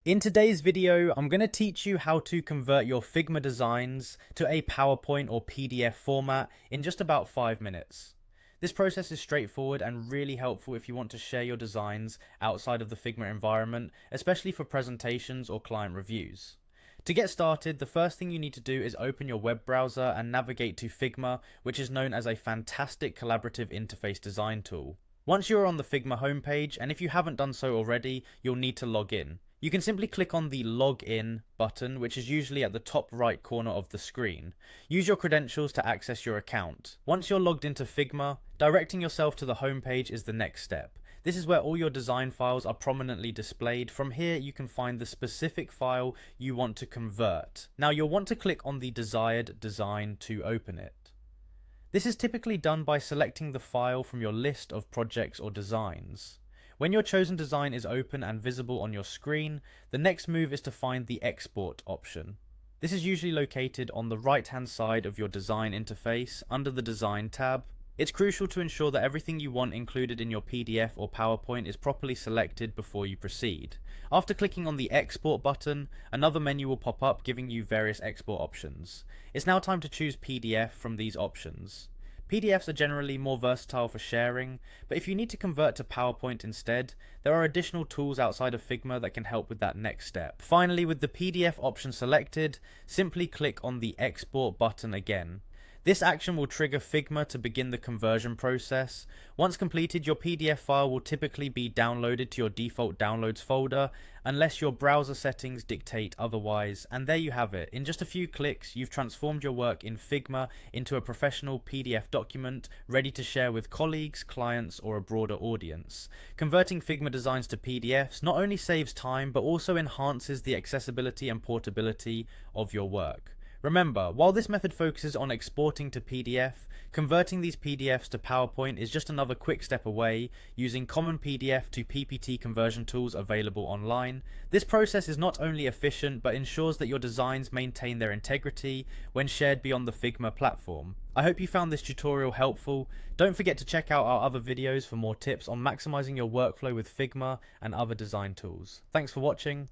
In today's video, I'm going to teach you how to convert your Figma designs to a PowerPoint or PDF format in just about 5 minutes. This process is straightforward and really helpful if you want to share your designs outside of the Figma environment, especially for presentations or client reviews. To get started, the first thing you need to do is open your web browser and navigate to Figma, which is known as a fantastic collaborative interface design tool. Once you're on the Figma homepage, and if you haven't done so already, you'll need to log in. You can simply click on the Log In button, which is usually at the top right corner of the screen. Use your credentials to access your account. Once you're logged into Figma, directing yourself to the homepage is the next step. This is where all your design files are prominently displayed. From here, you can find the specific file you want to convert. Now, you'll want to click on the desired design to open it. This is typically done by selecting the file from your list of projects or designs. When your chosen design is open and visible on your screen, the next move is to find the Export option. This is usually located on the right-hand side of your design interface under the Design tab. It's crucial to ensure that everything you want included in your PDF or PowerPoint is properly selected before you proceed. After clicking on the Export button, another menu will pop up giving you various export options. It's now time to choose PDF from these options. PDFs are generally more versatile for sharing, but if you need to convert to PowerPoint instead, there are additional tools outside of Figma that can help with that next step. Finally, with the PDF option selected, simply click on the Export button again. This action will trigger Figma to begin the conversion process. Once completed, your PDF file will typically be downloaded to your default downloads folder, unless your browser settings dictate otherwise. And there you have it. In just a few clicks, you've transformed your work in Figma into a professional PDF document ready to share with colleagues, clients, or a broader audience. Converting Figma designs to PDFs not only saves time, but also enhances the accessibility and portability of your work. Remember, while this method focuses on exporting to PDF, converting these PDFs to PowerPoint is just another quick step away using common PDF to PPT conversion tools available online. This process is not only efficient but ensures that your designs maintain their integrity when shared beyond the Figma platform. I hope you found this tutorial helpful. Don't forget to check out our other videos for more tips on maximizing your workflow with Figma and other design tools. Thanks for watching.